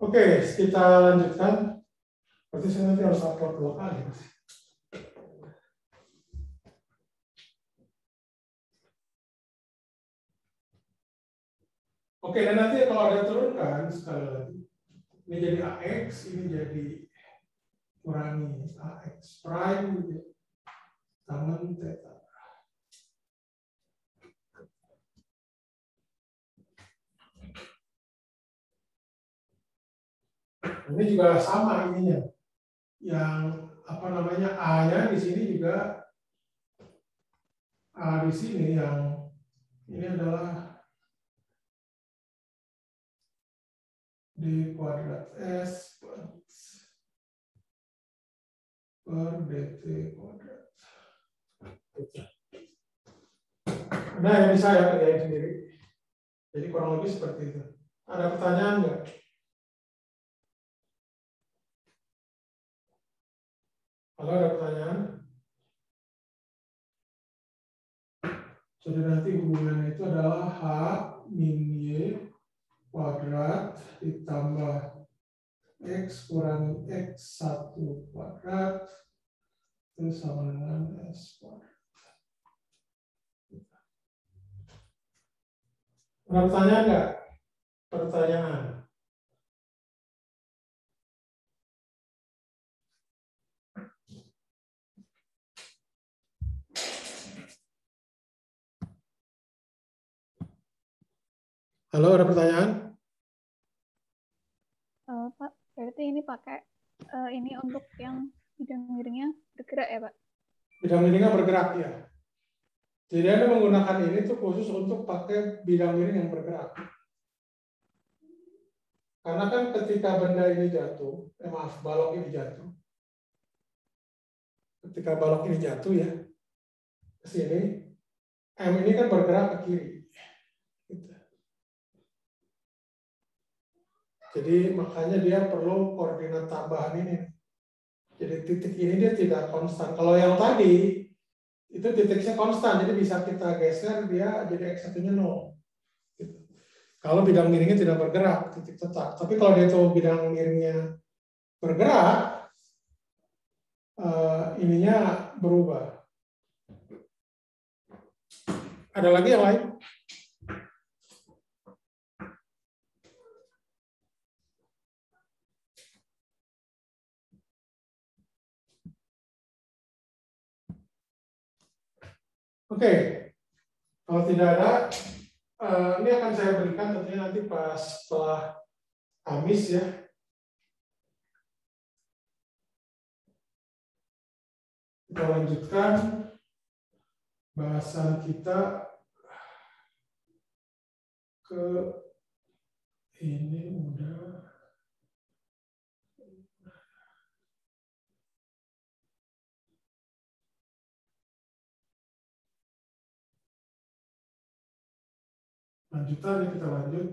Oke, kita lanjutkan. Berarti saya nanti harus upload 2 kali. Oke, dan nanti kalau ada turunkan sekali lagi, ini jadi AX, ini jadi kurangi AX prime tangan theta. Ini juga sama ininya. Yang apa namanya A-nya di sini juga A di sini yang ini adalah D kuadrat S per DT kuadrat. Nah, yang bisa saya kerjain sendiri. Jadi kurang lebih seperti itu. Ada pertanyaan nggak? Kalau ada pertanyaan? Jadi nanti hubungannya itu adalah H min Y kuadrat ditambah X kurangi X1 kuadrat itu sama dengan S kuadrat. Ada pertanyaan nggak? Pertanyaan. Halo, ada pertanyaan? Pak, berarti ini pakai ini untuk yang bidang miringnya bergerak ya, Pak? Bidang miringnya bergerak ya. Jadi Anda menggunakan ini tuh khusus untuk pakai bidang miring yang bergerak. Karena kan ketika benda ini jatuh, balok ini jatuh. Ketika balok ini jatuh ya, ke sini, M ini kan bergerak ke kiri. Gitu. Jadi makanya dia perlu koordinat tambahan ini. Jadi titik ini dia tidak konstan. Kalau yang tadi, itu titiknya konstan, jadi bisa kita geser dia jadi X1-nya 0. Gitu. Kalau bidang miringnya tidak bergerak, titik tetap. Tapi kalau dia tahu bidang miringnya bergerak, ininya berubah. Ada lagi yang lain? Oke, kalau tidak ada, ini akan saya berikan tentunya nanti pas setelah Kamis ya. Kita lanjutkan bahasan kita ke ini udah. Lanjutan ya, kita lanjut.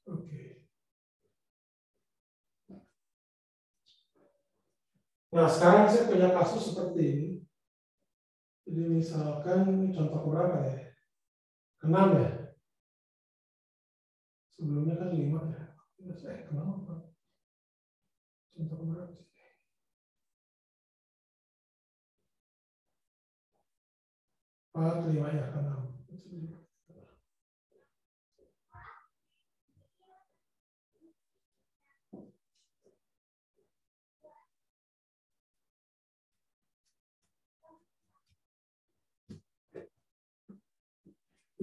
Oke. Nah, sekarang saya punya kasus seperti ini. Jadi misalkan contoh berapa ya? 6 ya? Sebelumnya kan 5 ya. Saya kenapa? Contoh berapa sih? Pak, 5 ya, 6.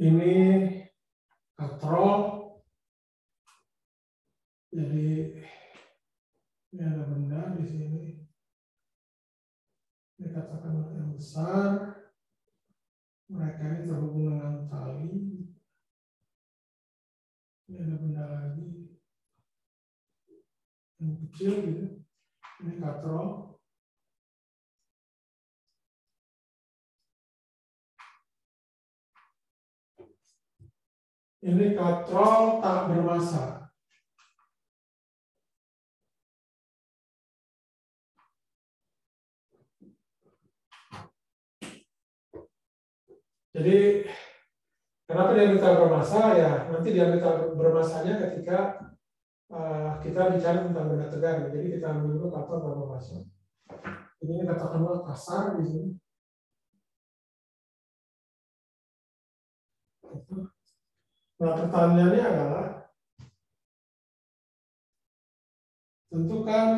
Ini katrol. Jadi ini ada benda di sini. Ini katakanlah yang besar. Mereka ini terhubung dengan tali. Ini ada benda lagi yang kecil gitu. Ini katrol. Ini katrol tak bermassa. Jadi kenapa diametral bermasa? Ya nanti diametral bermasanya ketika kita bicara tentang benda tegar. Jadi kita ambil dulu kata bermasa. Ini katakanlah kasar di sini. Nah pertanyaannya adalah tentukan,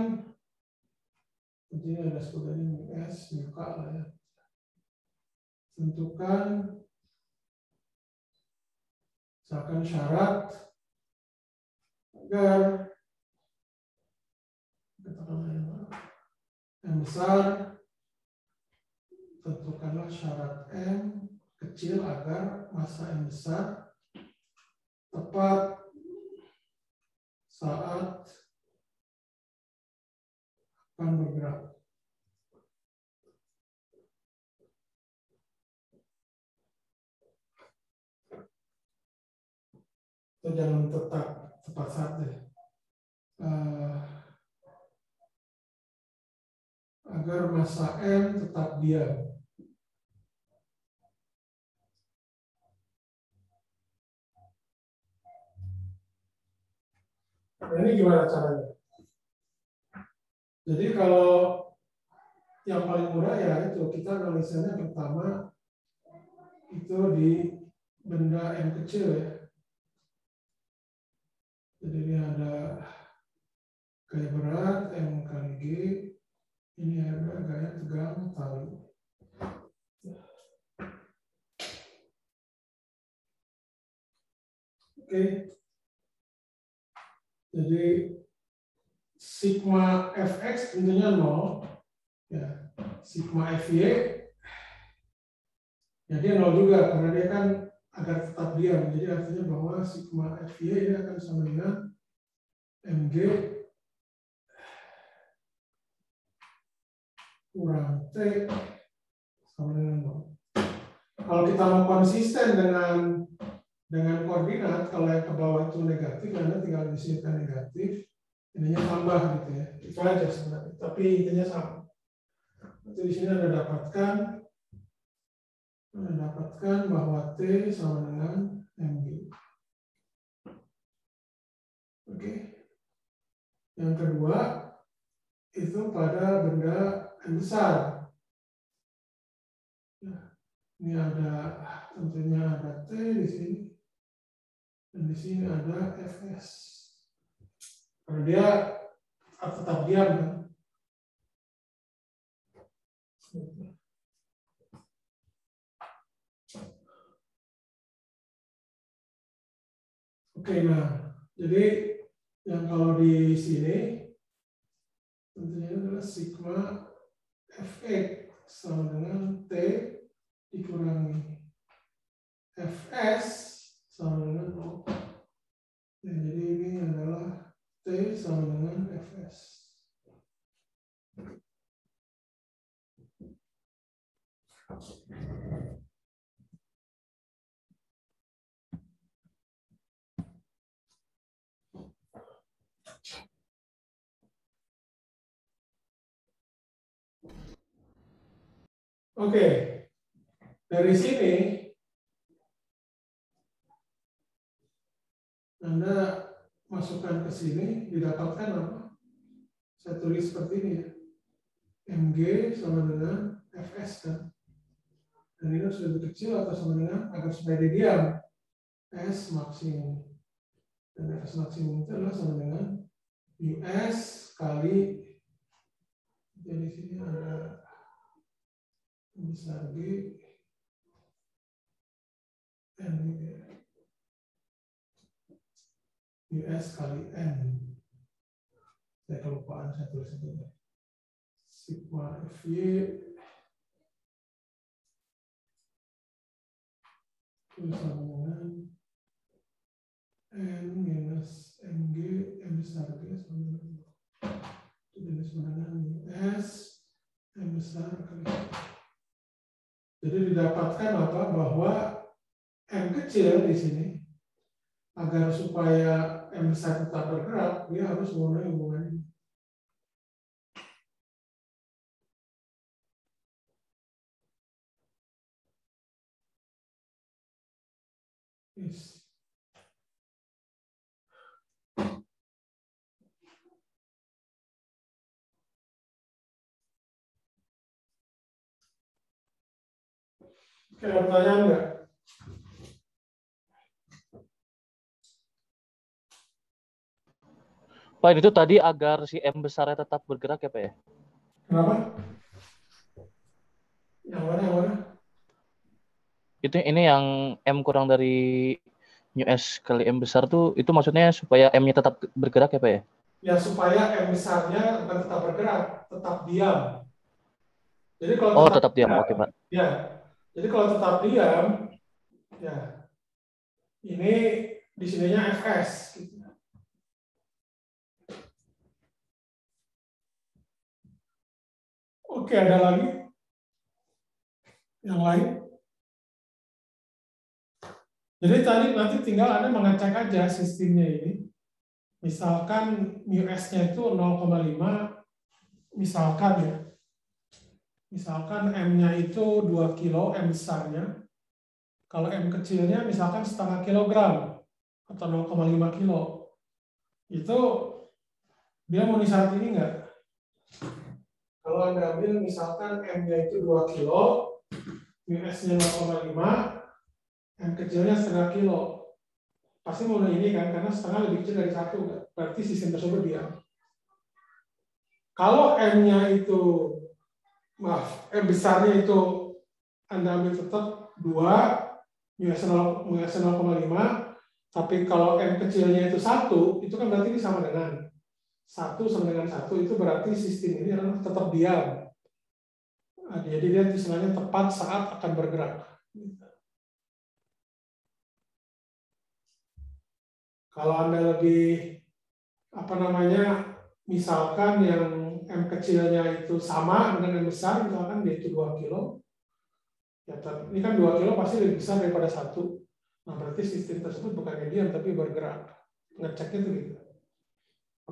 ini ada sebenarnya S muka lah ya. Tentukan misalkan syarat agar katakanlah M besar, tentukanlah syarat M kecil agar massa M besar tepat saat akan bergerak. Itu jangan tepat saat deh. Agar massa M tetap diam. Nah, ini gimana caranya? Jadi kalau yang paling mudah ya itu kita analisanya pertama itu di benda M kecil ya. Jadi ini ada gaya berat M kali G, ini ada gaya tegang tali. Oke. Jadi sigma fx tentunya 0 ya. Sigma fy ya dia 0 juga karena dia kan agar tetap diam. Jadi artinya bahwa sigma fy ini akan sama dengan mg kurang t sama dengan 0. Kalau kita mau konsisten dengan koordinat, kalau yang ke bawah itu negatif, Anda tinggal disinikan negatif, ininya tambah gitu ya. Itu aja sebenarnya. Tapi intinya sama. Nanti di sini Anda dapatkan bahwa T sama dengan mg. Oke. Yang kedua itu pada benda M besar. Nah, ini ada tentunya ada T di sini dan di sini ada Fs. Karena dia tetap diam kan. Oke, nah jadi yang kalau di sini tentunya adalah sigma Fx sama dengan T dikurangi Fs sama dengan 0. Ya, jadi ini adalah T sama dengan Fs. Oke, dari sini Anda masukkan ke sini, didapatkan apa? Saya tulis seperti ini ya. Mg sama dengan Fs kan. Dan ini harus lebih kecil atau sama dengan agar supaya dia diam. S maksimum. Dan Fs maksimum itu adalah sama dengan US kali, jadi sini ada besar G N US kali N. Saya kelupaan, saya tulis itu. Sigma Fy itu sama dengan N minus Mg M besar G sama dengan itu sama dengan US M besar kali. Jadi didapatkan apa? Bahwa M kecil di sini agar supaya M besar tetap bergerak, dia harus memenuhi hubungan ini. Yes. Oke, ada pertanyaan nggak? Pak, itu tadi agar si M besarnya tetap bergerak ya Pak ya? Kenapa? Yang mana? Itu ini yang M kurang dari mu S kali M besar tuh, itu maksudnya supaya M-nya tetap bergerak ya Pak ya? Ya, supaya M besarnya bukan tetap bergerak, tetap diam. Jadi kalau Oh, tetap diam. Oke Pak. ya, jadi kalau tetap diam, ya, ini di sininya Fs. Gitu. Oke, ada lagi yang lain? Jadi tadi nanti tinggal Anda mengecek aja sistemnya ini. Misalkan mu S-nya itu 0,5, misalkan ya. Misalkan M-nya itu 2 kilo, M besarnya. Kalau M kecilnya misalkan setengah kilogram atau 0,5 kilo. Itu dia mau syarat ini enggak? Kalau Anda ambil misalkan M-nya itu 2 kilo, mu S-nya 0,5, M kecilnya setengah kilo. Pasti mau ini kan, karena setengah lebih kecil dari 1. Berarti sistem tersebut diam. Kalau M-nya itu, M besarnya itu Anda ambil tetap 2, mu S 0,5, tapi kalau M kecilnya itu 1, itu kan berarti ini sama dengan 1 sama dengan 1, itu berarti sistem ini adalah tetap diam. Nah, jadi dia istilahnya tepat saat akan bergerak. Kalau Anda lebih, misalkan yang M kecilnya itu sama dengan M besar, misalkan dia itu 2 kilo, ya, ini kan 2 kilo pasti lebih besar daripada 1. Nah, berarti sistem tersebut bukannya diam, tapi bergerak. Ngeceknya itu gitu.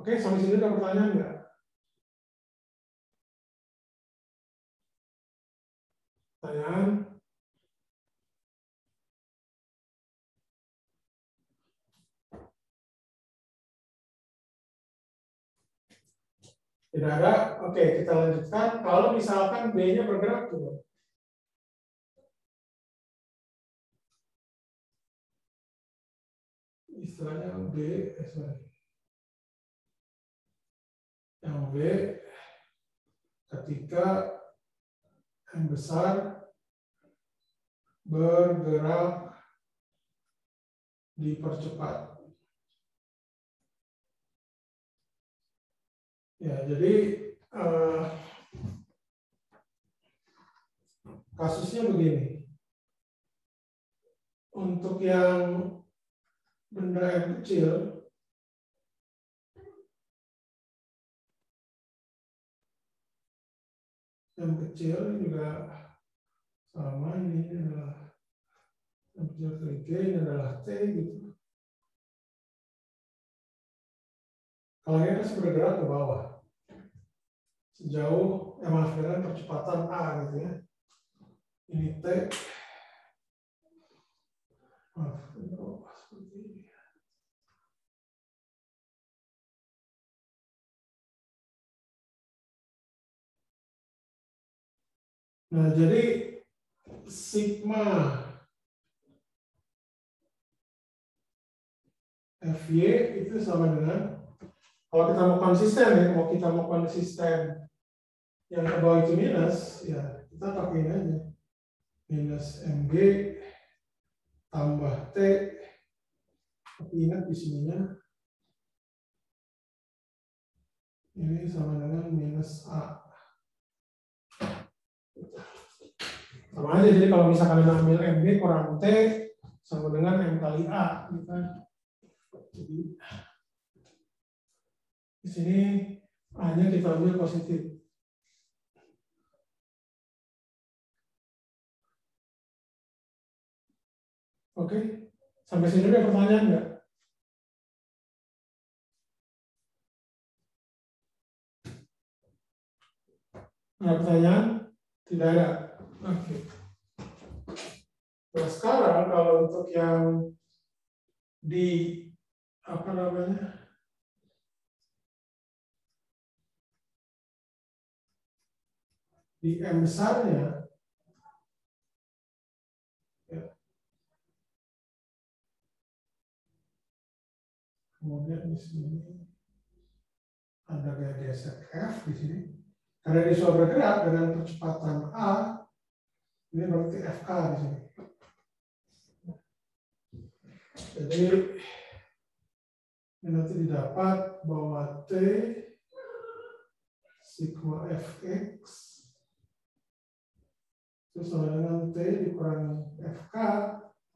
Oke, sampai sini ada pertanyaan nggak? Pertanyaan? Tidak ada? Oke, kita lanjutkan. Kalau misalkan B-nya bergerak tuh. Istilahnya B, yang B ketika M besar bergerak dipercepat. Ya, jadi kasusnya begini. Untuk yang benda M kecil, juga sama, ini adalah M kecil kali G, ini adalah T gitu. Kalau ini harus bergerak ke bawah sejauh dengan percepatan A gitu ya. Ini T. Seperti ini. Nah, jadi sigma Fy itu sama dengan, kalau kita mau konsisten ya, yang ke bawah itu minus, ya kita pakai ini aja. Minus Mg tambah T. Tapi ingat di sininya ini sama dengan minus A. Sama aja, jadi kalau misalkan Anda ambil Mg kurang T sama dengan M kali A. Gitu. Jadi di sini A-nya kita ambil positif. Oke, sampai sini ada pertanyaan nggak? Ada pertanyaan? Tidak ada. Oke. Nah, sekarang kalau untuk yang di apa namanya? Di M besarnya ya. Kemudian di sini ada gaya gesek F di sini. Karena dia sudah bergerak dengan percepatan A, ini berarti FK di sini. Jadi ini nanti didapat bahwa T sigma Fx itu sama dengan T dikurangi FK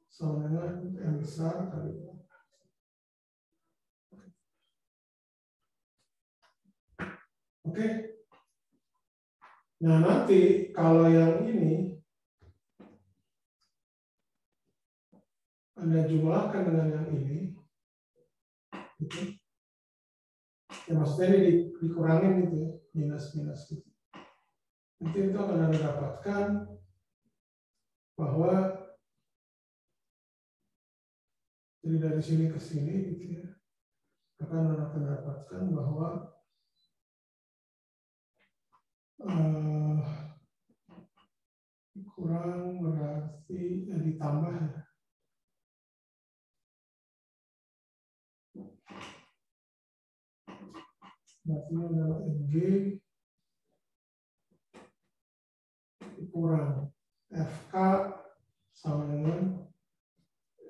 sama dengan M besar kali A. Oke. Nah, nanti kalau yang ini Anda jumlahkan dengan yang ini, gitu. Ya maksudnya ini dikurangin gitu ya, minus-minus gitu. Nanti itu akan Anda dapatkan bahwa jadi dari sini ke sini gitu ya, akan dapatkan bahwa kurang berarti ditambah ya. Berarti adalah MG kurang FK sama dengan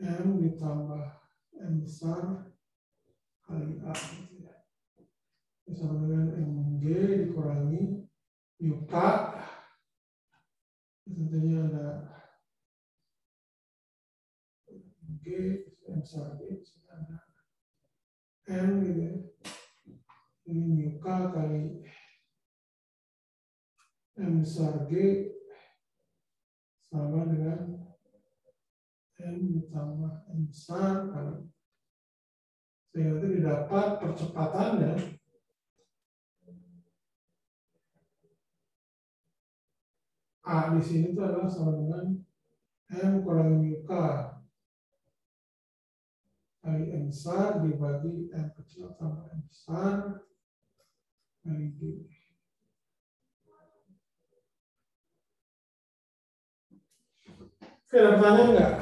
M ditambah M besar kali A gitu ya. Sama dengan MG dikurangi UK, tentunya ada G, M besar G, ada M gitu ya. Ini UK kali M besar G sama dengan M ditambah M besar kali. Sehingga itu didapat percepatannya A di sini itu adalah sama dengan M kurangi UK kali M besar dibagi M kecil tambah M besar kali G. Oke, ada pertanyaan enggak?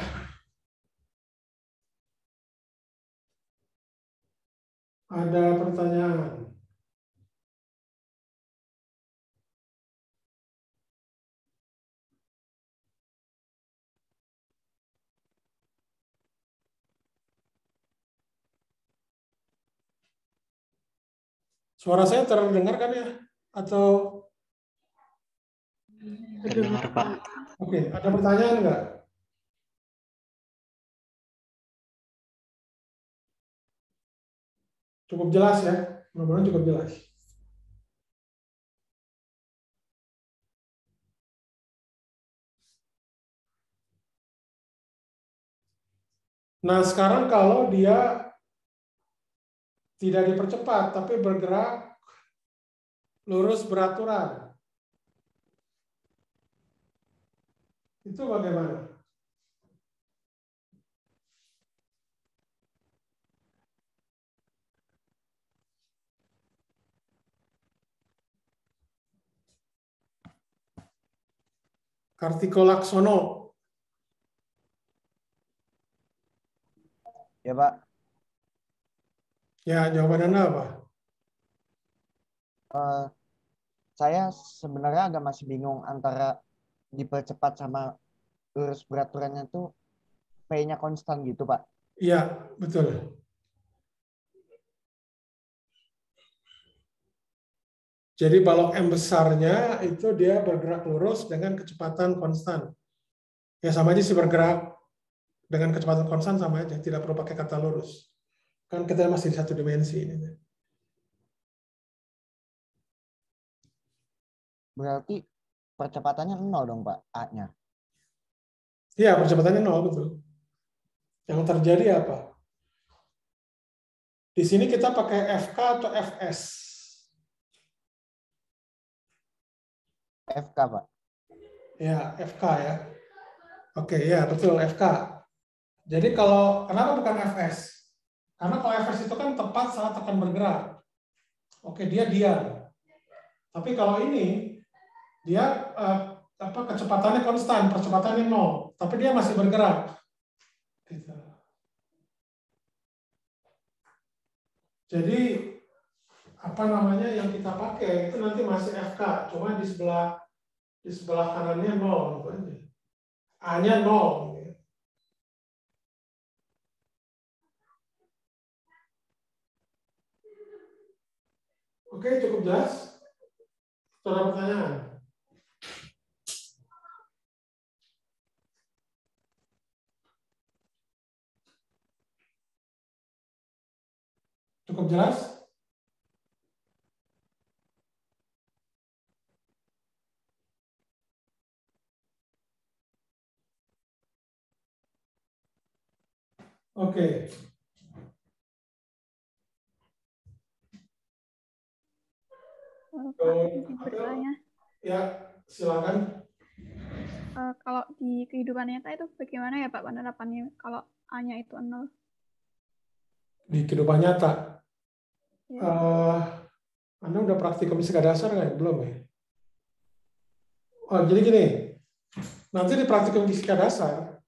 Ada pertanyaan? Suara saya terdengar kan ya? Atau terdengar, Pak? Oke, ada pertanyaan enggak? Cukup jelas ya? Mudah-mudahan cukup jelas. Nah, sekarang kalau dia tidak dipercepat, tapi bergerak lurus beraturan, itu bagaimana? Kartiko Laksono. Ya, Pak. Ya, jawaban Anda apa? Saya sebenarnya agak masih bingung antara dipercepat sama lurus beraturannya tuh P-nya konstan gitu, Pak. Iya, betul. Jadi balok M besarnya itu dia bergerak lurus dengan kecepatan konstan. Ya sama aja sih bergerak dengan kecepatan konstan sama aja, tidak perlu pakai kata lurus. Kan kita masih di satu dimensi ini. Berarti percepatannya 0 dong, Pak, A-nya. Iya, percepatannya 0, betul. Yang terjadi apa? Di sini kita pakai FK atau FS? FK, Pak. Ya, FK ya. Oke, ya betul, FK. Jadi kalau kenapa bukan Fs? Karena kalau Fs itu kan tepat saat akan bergerak. Oke, dia diam. Tapi kalau ini dia kecepatannya konstan, percepatannya 0, tapi dia masih bergerak. Gitu. Jadi apa namanya yang kita pakai itu nanti masih FK, cuma di sebelah kanannya 0 gitu aja. A-nya 0. Gitu. Oke, cukup jelas? Ada pertanyaan? Cukup jelas? Oke. Pak, izin bertanya. Ya, silakan. Kalau di kehidupan nyata itu bagaimana ya Pak penerapannya kalau A-nya itu 0? Di kehidupan nyata. Ya. Anda udah praktikum fisika dasar nggak? Belum ya? Oh, jadi gini. Nanti di praktikum fisika dasar,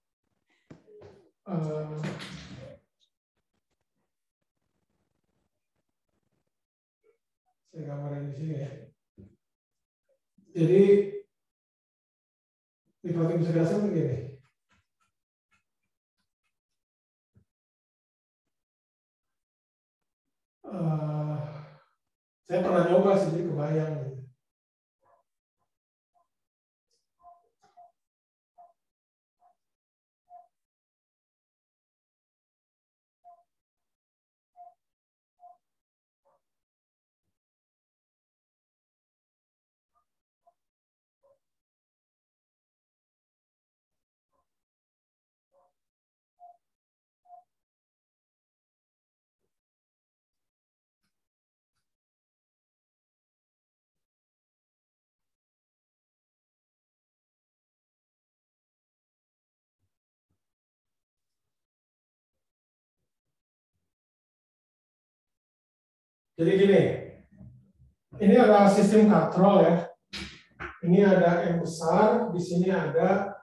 saya gambarin di sini ya. Jadi di praktikum fisika dasar begini. Saya pernah nyoba sih, jadi kebayang. Gitu. Jadi gini, ini adalah sistem katrol ya. Ini ada M besar, di sini ada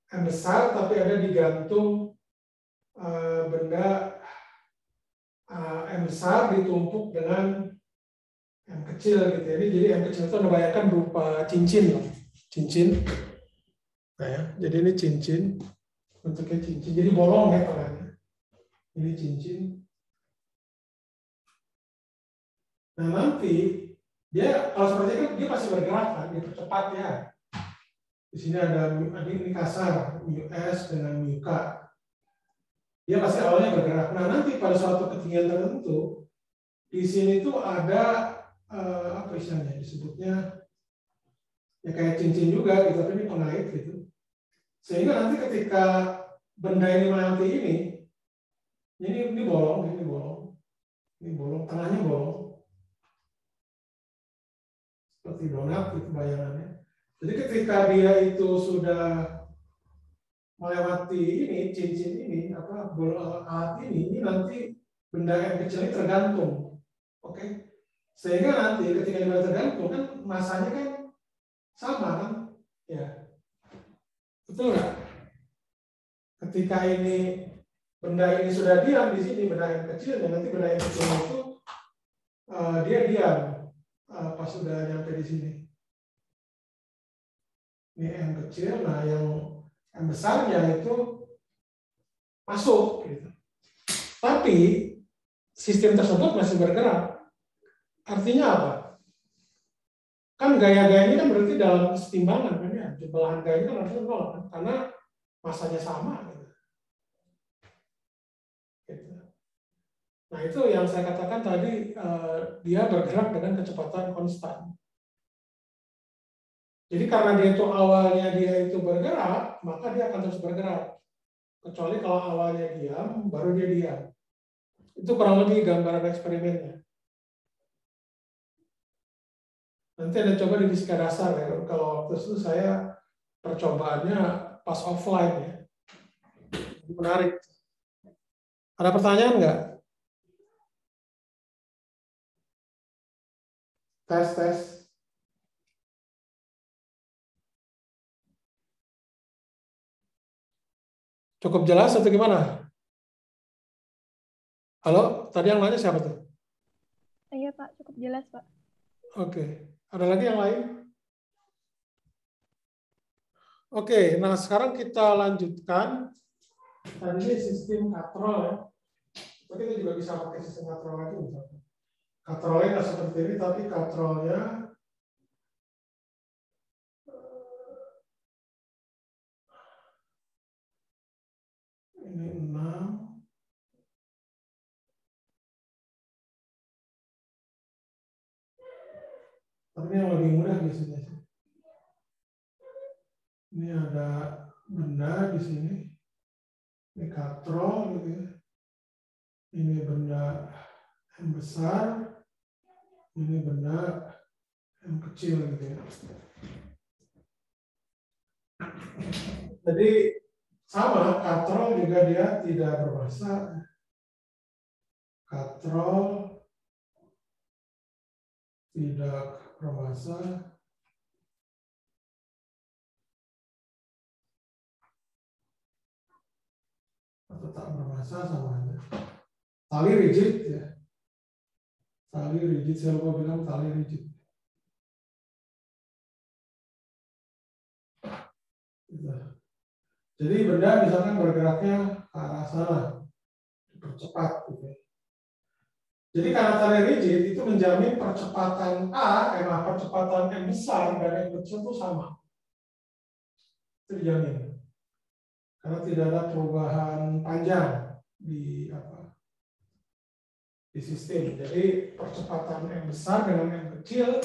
M besar, tapi ada digantung benda M besar ditumpuk dengan M kecil gitu. Jadi M kecil itu Anda bayangkan berupa cincin, loh. Cincin. Nah ya, jadi ini cincin, bentuknya cincin. Jadi bolong ya tangannya. Ini cincin. Nah nanti dia kalau seperti itu dia pasti bergerak kan, dia cepat ya. Di sini ada ini kasar, μs dengan μk. Dia pasti awalnya bergerak. Nah nanti pada suatu ketinggian tertentu di sini tuh ada apa istilahnya disebutnya ya kayak cincin juga gitu, tapi ini pengait gitu. Sehingga nanti ketika benda ini melewati ini bolong, ini bolong, tengahnya bolong. Seperti donat itu bayangannya. Jadi ketika dia itu sudah melewati ini cincin ini alat ini nanti benda yang kecil ini tergantung, oke? Sehingga nanti ketika dia tergantung kan masanya kan sama kan, ya betul nggak? Ketika ini benda ini sudah diam di sini benda yang kecil dan nanti benda yang kecil itu dia diam. Pas sudah nyampe di sini. Ini M kecil, nah yang M besarnya itu masuk. Gitu. Tapi sistem tersebut masih bergerak. Artinya apa? Kan gaya-gaya ini kan berarti dalam kesetimbangan kan ya. Belahan gaya ini kan harusnya 0 kan? Karena masanya sama. Gitu. Nah itu yang saya katakan tadi, dia bergerak dengan kecepatan konstan. Jadi karena dia itu awalnya dia itu bergerak, maka dia akan terus bergerak. Kecuali kalau awalnya diam, baru dia diam. Itu kurang lebih gambaran eksperimennya. Nanti Anda coba di fisika dasar ya. Kalau waktu itu saya percobaannya pas offline ya. Menarik. Ada pertanyaan nggak? Tes. Cukup jelas atau gimana? Halo, tadi yang nanya siapa tuh? Iya Pak, cukup jelas Pak. Oke, ada lagi yang lain? Oke, nah sekarang kita lanjutkan. Tadi ini sistem katrol ya. Tapi kita juga bisa pakai sistem katrol lagi misalnya. Katrolnya nggak seperti ini, tapi katrolnya ini 6. Tapi ini yang lebih mudah biasanya. Ini ada benda di sini. Ini katrol gitu ya. Ini benda yang besar. Ini benda yang kecil gitu ya. Jadi sama, katrol juga dia tidak bermassa. Katrol tidak bermassa. Atau tak bermassa sama aja. Tali rigid ya. Tali rigid, saya lupa bilang tali rigid. Jadi benda misalkan bergeraknya ke arah sana, dipercepat gitu. Jadi karena tali rigid itu menjamin percepatan percepatan M besar dan M kecil itu sama. Itu dijamin. Karena tidak ada perubahan panjang di sistem. Jadi percepatan M besar dengan M kecil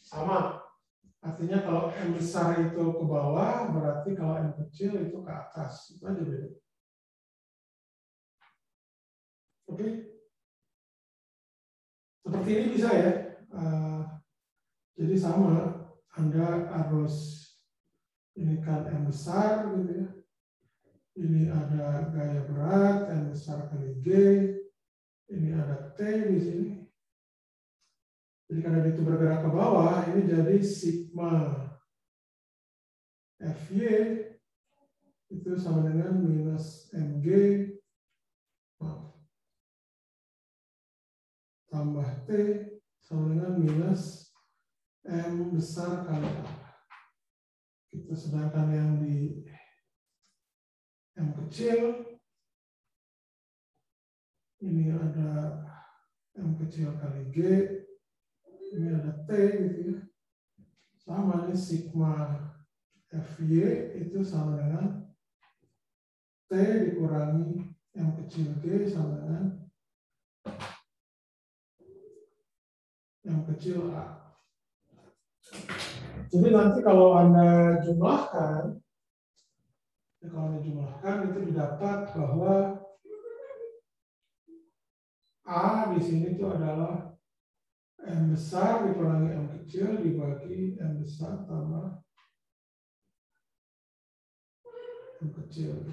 sama. Artinya kalau M besar itu ke bawah, berarti kalau M kecil itu ke atas. Itu aja beda. Oke. Seperti ini bisa ya. Jadi sama, Anda harus ini kan M besar gitu ya. Ini ada gaya berat, M besar kali G. Ini ada T di sini. Jadi karena itu bergerak ke bawah, ini jadi sigma Fy itu sama dengan minus Mg tambah T sama dengan minus M besar kali A. Itu sedangkan yang di M kecil, ini ada M kecil kali G, ini ada T gitu ya. Sama, ini sigma Fy itu sama dengan T dikurangi M kecil G sama dengan M kecil A. Jadi nanti kalau Anda jumlahkan, itu didapat bahwa A di sini itu adalah M besar dikurangi M kecil dibagi M besar tambah M kecil.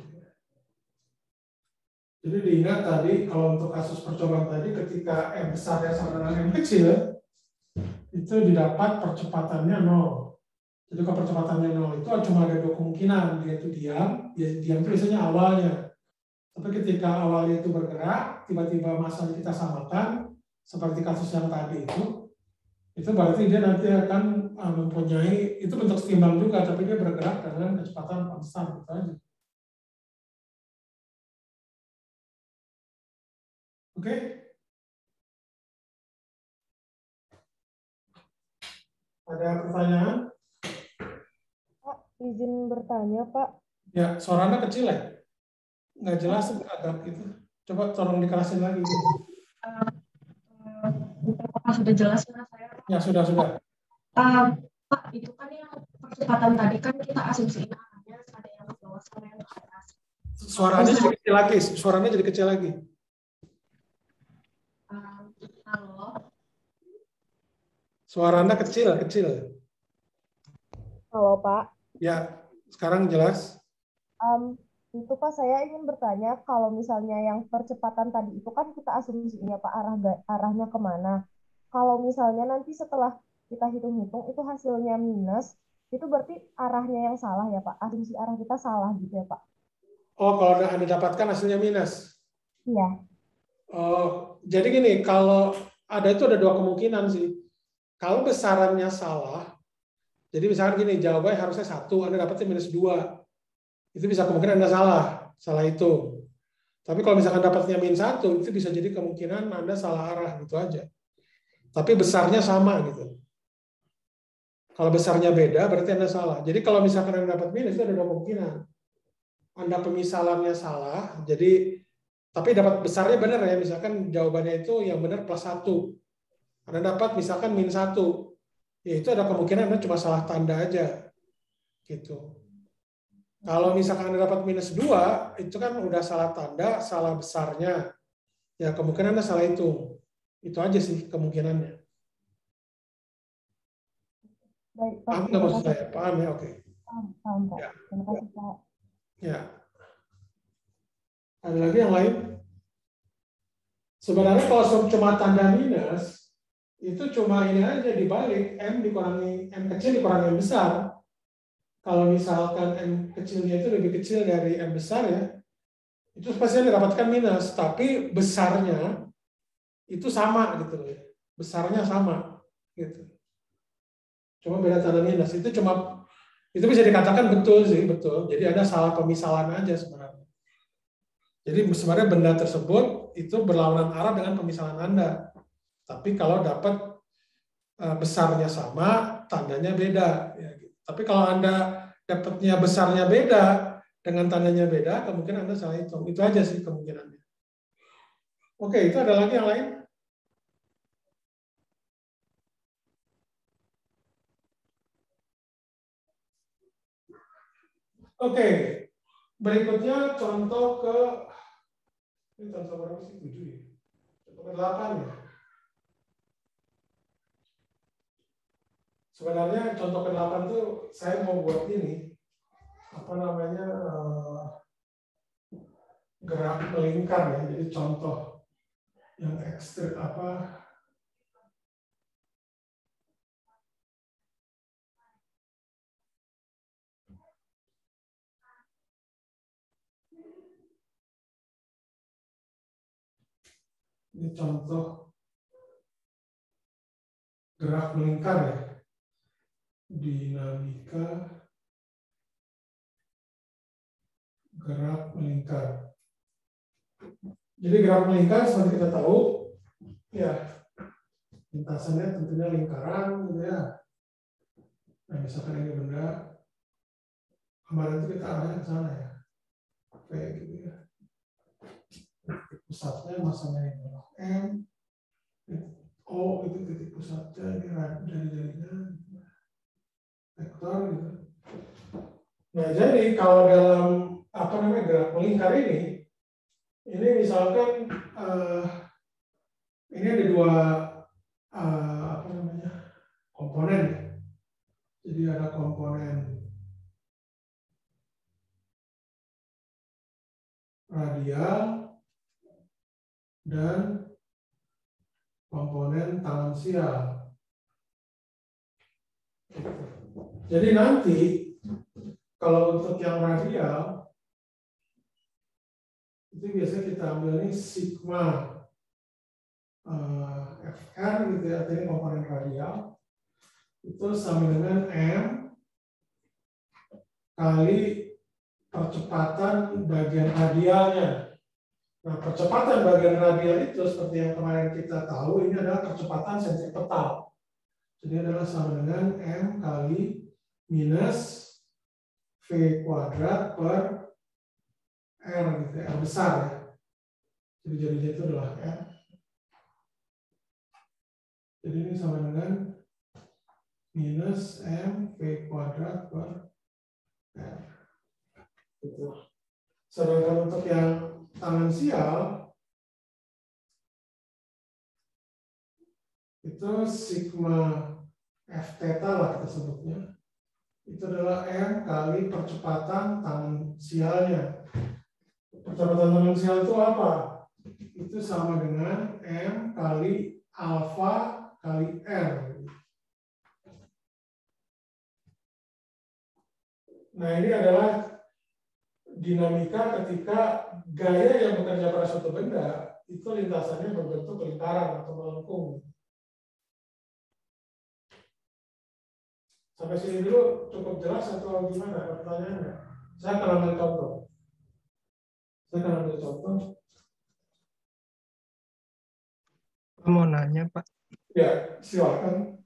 Jadi diingat tadi, kalau untuk kasus percobaan tadi, ketika M besarnya sama dengan M kecil, itu didapat percepatannya 0. Jadi kalau percepatannya 0 itu cuma ada 2 kemungkinan, dia itu diam itu biasanya awalnya. Tapi ketika awalnya itu bergerak, tiba-tiba masanya kita samakan, seperti kasus yang tadi itu berarti dia nanti akan mempunyai, itu bentuk setimbang juga, tapi dia bergerak dengan kecepatan konstan, gitu aja. Oke? Ada pertanyaan? Pak, izin bertanya, Pak. Ya, suaranya kecil ya? Nggak jelas, agak gitu. Coba tolong dikerasin lagi. Apakah sudah jelas ya saya? Ya, sudah. Pak, itu kan yang percepatan tadi kan kita asumsiin ada yang ke bawah sama yang ke atas. Suaranya jadi kecil lagi. Halo. Suaranya kecil. Halo, Pak. Ya, sekarang jelas. Itu Pak, saya ingin bertanya, kalau misalnya yang percepatan tadi itu kan kita asumsinya Pak arahnya kemana. Kalau misalnya nanti setelah kita hitung-hitung itu hasilnya minus, itu berarti arahnya yang salah ya Pak. Asumsi arah kita salah gitu ya Pak. Oh, kalau Anda dapatkan hasilnya minus. Iya. Oh, jadi gini, kalau ada dua kemungkinan sih. Kalau besarannya salah, jadi misalkan gini, jawabannya harusnya 1, Anda dapatnya minus 2. Itu bisa kemungkinan Anda salah itu. Tapi kalau misalkan dapatnya min 1, itu bisa jadi kemungkinan Anda salah arah gitu aja. Tapi besarnya sama gitu. Kalau besarnya beda, berarti Anda salah. Jadi kalau misalkan Anda dapat minus, itu ada 2 kemungkinan. Anda pemisalannya salah, jadi tapi dapat besarnya benar ya, misalkan jawabannya itu yang benar plus 1. Anda dapat misalkan min 1. Ya itu ada kemungkinan Anda cuma salah tanda aja. Gitu. Kalau misalkan Anda dapat minus 2, itu kan udah salah tanda, salah besarnya. Ya kemungkinan Anda salah itu. Itu aja sih kemungkinannya. Baik, Pak. Paham nggak maksud saya? Paham ya? Oke. Paham, Pak. Ya. Terima kasih, Pak. Ya. Ada lagi yang lain? Sebenarnya kalau cuma tanda minus, itu cuma ini aja dibalik, M dikurangi, M kecil dikurangi M besar. Kalau misalkan M kecilnya itu lebih kecil dari M besar ya, itu pasti didapatkan minus, tapi besarnya itu sama gitu loh. Besarnya sama gitu. Cuma beda tanda minus. Itu bisa dikatakan betul sih, betul. Jadi ada salah pemisalan aja sebenarnya. Jadi sebenarnya benda tersebut itu berlawanan arah dengan pemisalan Anda. Tapi kalau dapat besarnya sama, tandanya beda. Ya, gitu. Tapi kalau Anda dapatnya besarnya beda, dengan tandanya beda, kemungkinan Anda salah hitung. Itu aja sih kemungkinannya. Oke, itu ada lagi yang lain? Oke, berikutnya contoh ke, ini contoh berapa sih? 7 ya? Contoh ke 8 ya? Sebenarnya contoh ke-8 tuh saya mau buat ini, apa namanya, gerak melingkar ya. Jadi contoh yang ekstrim apa? Ini contoh gerak melingkar ya. Dinamika gerak melingkar. Jadi gerak melingkar seperti kita tahu, ya lintasannya tentunya lingkaran, gitu ya. Nah, misalkan ini benda, kemarin itu kita arahnya ke sana ya, kayak gitu ya. Pusatnya masanya ini adalah M, O itu titik pusatnya, ini jari-jarinya, vektor gitu. Nah, jadi kalau dalam apa namanya gerak melingkar ini misalkan ini ada 2 apa namanya komponen. Jadi ada komponen radial dan komponen tangensial. Jadi nanti kalau untuk yang radial itu biasanya kita ambil ini sigma FR gitu ya, ini komponen radial itu sama dengan M kali percepatan bagian radialnya. Nah, percepatan bagian radial itu seperti yang kemarin kita tahu, ini adalah percepatan sentripetal. Jadi adalah sama dengan M kali minus V kuadrat per R gitu ya, R besar ya. Jadi jadinya itu adalah R. Jadi ini sama dengan minus M V kuadrat per R. Gitu. Sedangkan untuk yang tangensial itu sigma F theta lah kita sebutnya. Itu adalah M kali percepatan tangensialnya. Percepatan tendensial itu apa? Itu sama dengan M kali alfa kali R. Nah, ini adalah dinamika ketika gaya yang bekerja pada suatu benda itu lintasannya berbentuk lingkaran atau melengkung. Sampai sini dulu cukup jelas atau gimana? Ada pertanyaan nggak? Saya akan ambil contoh. Mau nanya, Pak. Ya, silakan.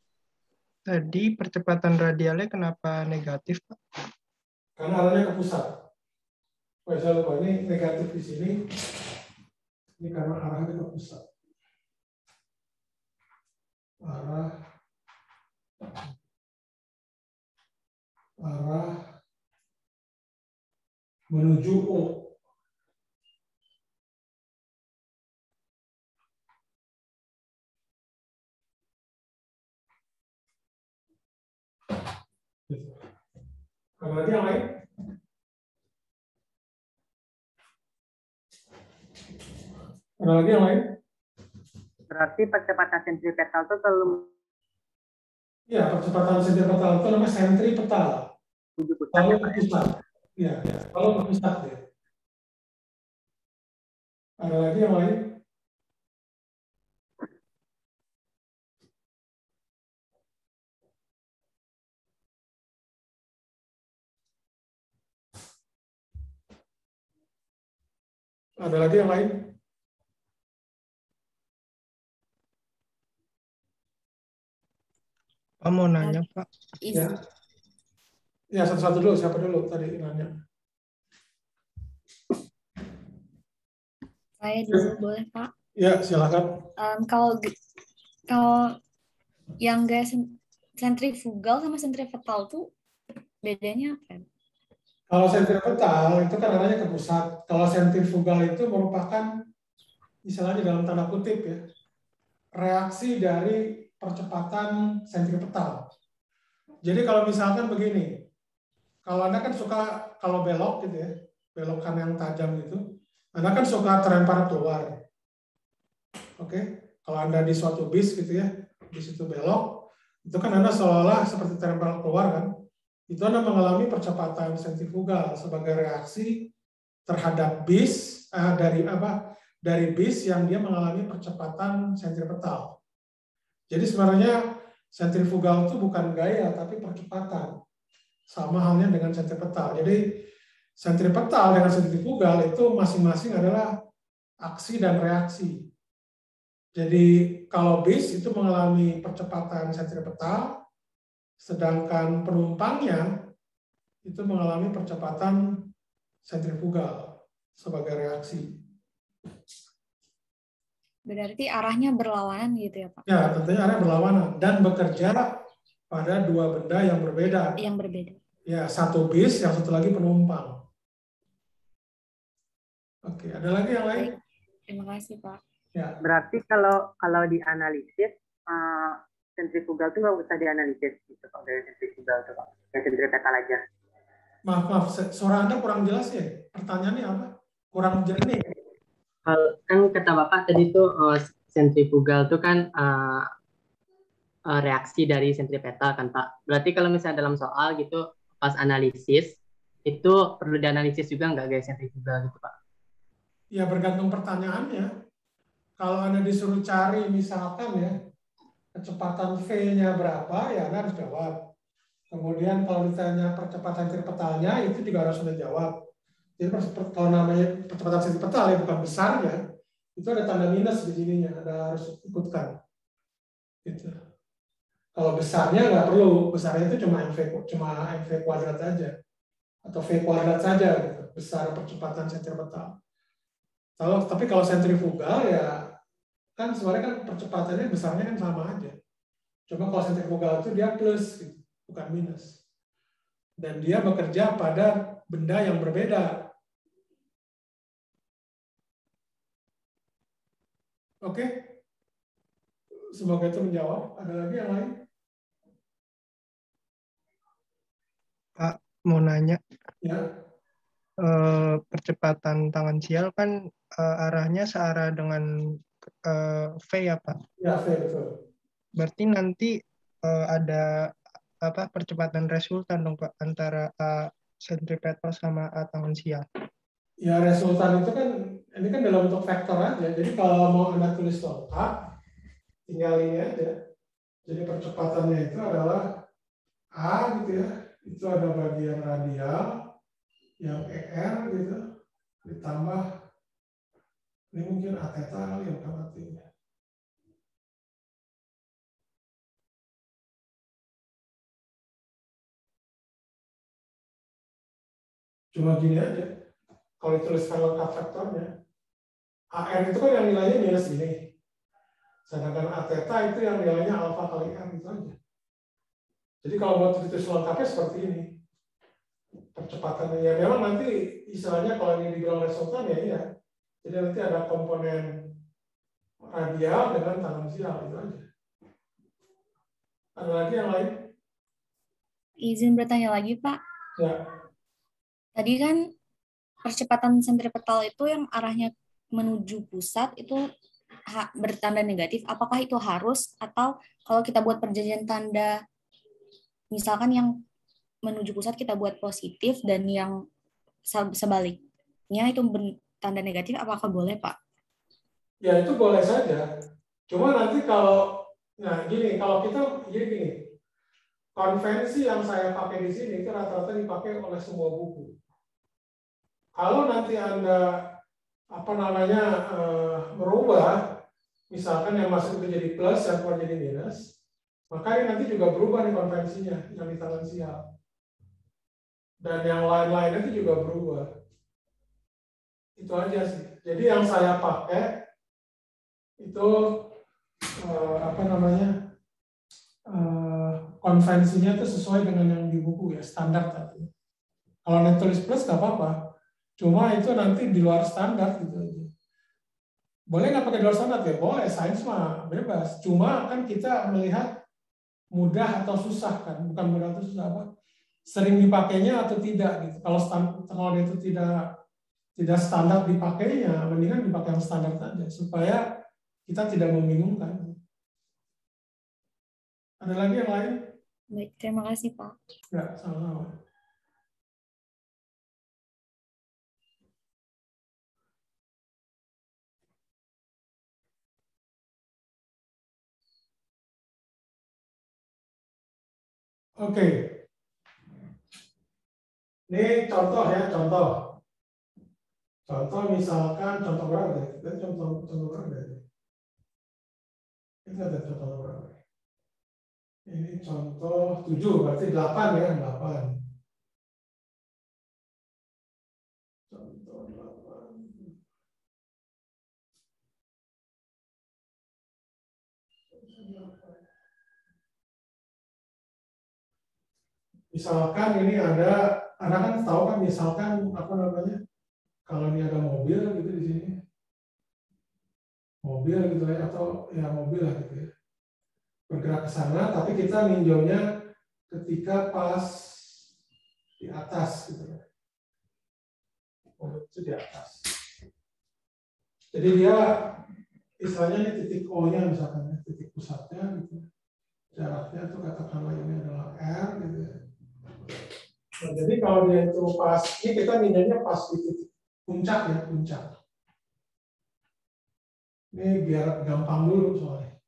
Tadi percepatan radialnya kenapa negatif, Pak? Karena arahnya ke pusat. Saya lupa, ini negatif di sini. Ini karena arahnya ke pusat. Arah menuju O. Ada lagi yang lain? Ada lagi yang lain? Berarti percepatan sentripetal itu selalu Ya, percepatan sentripetal itu namanya sentripetal. Kalau ke pusat. Ya, kalau ke pusat ya. Ada lagi yang lain? Ada lagi yang lain? Pak mau nanya, Pak. Ya. Ya, satu-satu dulu. Siapa dulu tadi nanya? Saya dulu boleh, Pak? Ya, silakan. Kalau yang gaya sentrifugal sama sentripetal tuh bedanya apa? Kalau sentripetal itu kan arahnya ke pusat. Kalau sentrifugal itu merupakan istilahnya dalam tanda kutip ya, reaksi dari percepatan sentripetal. Jadi kalau misalkan begini, kalau Anda kan suka kalau belok gitu ya, belokan yang tajam gitu, Anda kan suka terlempar keluar. Oke, kalau Anda di suatu bis gitu ya, di situ belok, itu kan Anda seolah seperti terlempar keluar kan, itu Anda mengalami percepatan sentrifugal sebagai reaksi terhadap bis dari bis yang dia mengalami percepatan sentripetal. Jadi sebenarnya sentrifugal itu bukan gaya tapi percepatan. Sama halnya dengan sentripetal. Jadi sentripetal dengan sentrifugal itu masing-masing adalah aksi dan reaksi. Jadi kalau bis itu mengalami percepatan sentripetal, sedangkan penumpangnya itu mengalami percepatan sentrifugal sebagai reaksi. Berarti arahnya berlawanan gitu ya, Pak? Ya, tentunya arahnya berlawanan dan bekerja pada dua benda yang berbeda. Yang berbeda. Ya, satu bis, yang satu lagi penumpang. Oke, ada lagi yang lain? Baik. Terima kasih, Pak. Ya. Berarti kalau dianalisis sentrifugal itu nggak usah dianalisis gitu kalau dari sentrifugal itu, Pak. Yang sentripetal aja. Maaf, suara Anda kurang jelas ya. Pertanyaannya apa? Kurang jernih. Kan kata Bapak tadi tuh sentrifugal itu kan reaksi dari sentripetal kan, Pak. Berarti kalau misalnya dalam soal gitu pas analisis itu perlu dianalisis juga nggak gaya sentrifugal gitu, Pak? Ya bergantung pertanyaannya. Kalau Anda disuruh cari misalkan ya kecepatan V-nya berapa, ya Anda harus jawab. Kemudian kalau ditanya percepatan sentripetalnya itu juga harus Anda jawab. Jadi kalau namanya percepatan sentripetal ya bukan besarnya, itu ada tanda minus di sininya, Anda harus ikutkan. Gitu. Kalau besarnya nggak perlu, besarnya itu cuma mv kuadrat saja atau v kuadrat saja gitu, besar percepatan sentripetal. Tapi kalau sentrifugal ya kan sebenarnya kan percepatannya besarnya kan sama aja. Cuma kalau sentrifugal itu dia plus gitu, bukan minus. Dan dia bekerja pada benda yang berbeda. Oke? Semoga itu menjawab. Ada lagi yang lain? Pak, mau nanya. Ya. percepatan tangensial kan arahnya searah dengan V ya Pak. Ya, betul. Berarti nanti ada apa percepatan resultan dong Pak antara A sentripetal sama A tangensial. Ya, resultan itu kan, ini kan dalam bentuk vektor aja. Jadi kalau mau Anda tulis lengkap, tinggal ini aja. Jadi percepatannya itu adalah A gitu ya. Itu ada bagian radial, yang ER gitu, ditambah, ini mungkin A theta kali yang artinya. Cuma gini aja. Kalau dituliskan lengkap vektornya, AR itu kan yang nilainya minus ini. Sedangkan A theta itu yang nilainya alfa kali R itu aja. Jadi kalau mau ditulis lengkapnya seperti ini. Percepatannya ya memang nanti istilahnya kalau ini dibilang resultan ya iya. Jadi nanti ada komponen radial dengan tangensial itu aja. Ada lagi yang lain? Izin bertanya lagi, Pak. Ya. Tadi kan percepatan sentripetal itu yang arahnya menuju pusat itu bertanda negatif. Apakah itu harus atau kalau kita buat perjanjian tanda misalkan yang menuju pusat kita buat positif dan yang sebaliknya itu tanda negatif, apakah boleh Pak? Ya itu boleh saja. Cuma nanti kalau, nah gini, kalau kita gini, konvensi yang saya pakai di sini itu rata-rata dipakai oleh semua buku. Kalau nanti Anda merubah, misalkan yang masuk itu jadi plus, yang keluar jadi minus, maka ini nanti juga berubah nih konvensinya yang di tangensial. Dan yang lain-lain itu juga berubah. Itu aja sih. Jadi yang saya pakai itu konvensinya itu sesuai dengan yang di buku ya, standar tadi. Kalau net tulis plus nggak apa-apa, cuma itu nanti di luar standar gitu aja. Boleh nggak pakai di luar standar ya? Boleh, sains mah bebas. Cuma kan kita melihat mudah atau susah kan, bukan mudah atau susah apa, sering dipakainya atau tidak gitu. Kalau itu tidak standar dipakainya, mendingan dipakai yang standar saja supaya kita tidak membingungkan. Ada lagi yang lain? Baik, terima kasih Pak. Ya, sama-sama. Oke. Ini contoh ya, contoh. Contoh misalkan, contoh berapa deh? Kita contoh berapa deh? Kita ada contoh berapa? Ini contoh 7, berarti 8 ya, 8. Contoh 8. Misalkan ini ada, Anda kan tahu kan misalkan kalau ini ada mobil gitu di sini. Mobil gitu ya, atau ya mobil lah gitu ya. Bergerak ke sana, tapi kita ninjaunya ketika pas di atas gitu ya. Itu di atas. Jadi dia istilahnya ini titik O-nya misalkan ya, titik pusatnya gitu. Jaraknya itu katakanlah ini adalah R gitu ya. Nah, jadi kalau dia itu pas, ini kita ninjaunya pas di titik puncak ya, puncak. Ini biar gampang dulu soalnya.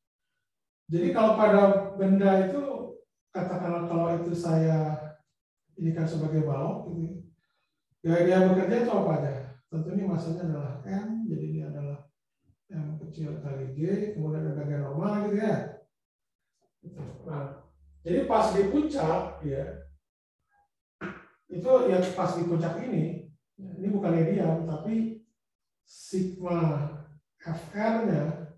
Jadi kalau pada benda itu, katakanlah kalau itu saya ini kan sebagai balok, gitu, ya dia bekerja itu apa aja? Tentu ini masanya adalah M, jadi ini adalah M kecil kali G, kemudian ada bagian normal gitu ya. Nah, jadi pas di puncak, ya, itu ya pas di puncak ini bukan ideal, tapi sigma FR-nya,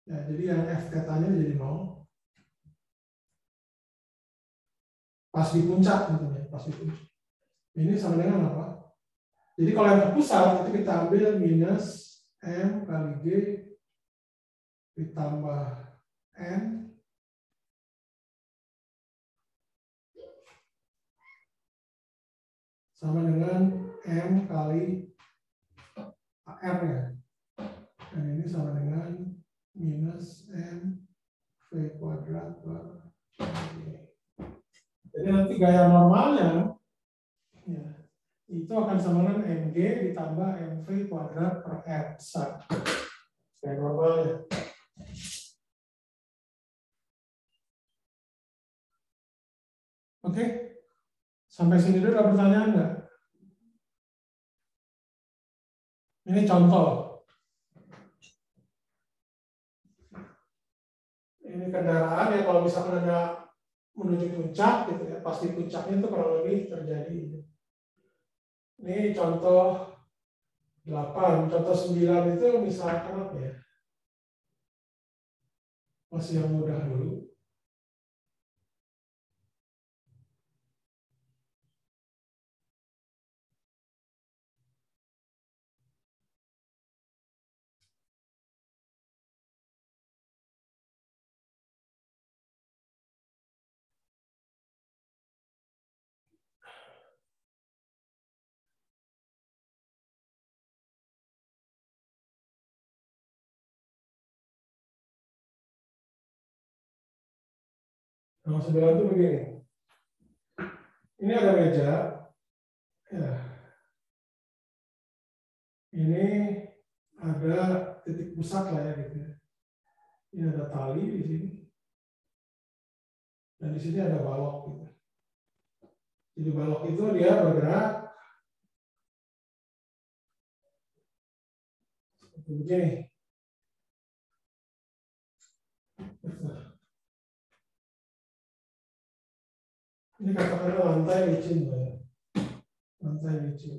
ya, jadi yang F theta-nya jadi 0. Pas di puncak tentunya, pas di puncak. Ini sama dengan apa? Jadi kalau yang ke pusat, itu kita ambil minus M kali G ditambah N sama dengan M kali R ya. Dan ini sama dengan minus M V kuadrat per G. Jadi nanti gaya normalnya ya, itu akan sama dengan Mg ditambah Mv kuadrat per R besar. Gaya normalnya. Oke, sampai sini dulu ada pertanyaan nggak? Ini contoh. Ini kendaraan ya, kalau misalkan ada menuju puncak gitu ya, pasti puncaknya itu kurang lebih terjadi. Ini contoh 8, contoh 9 itu misalkan apa ya? Masih yang mudah dulu. Nomor 9 itu begini. Ini ada meja. Ya. Ini ada titik pusat lah ya gitu. Ini ada tali di sini. Dan di sini ada balok gitu. Jadi balok itu dia bergerak seperti begini. Ini katakanlah lantai licin ya. Lantai licin.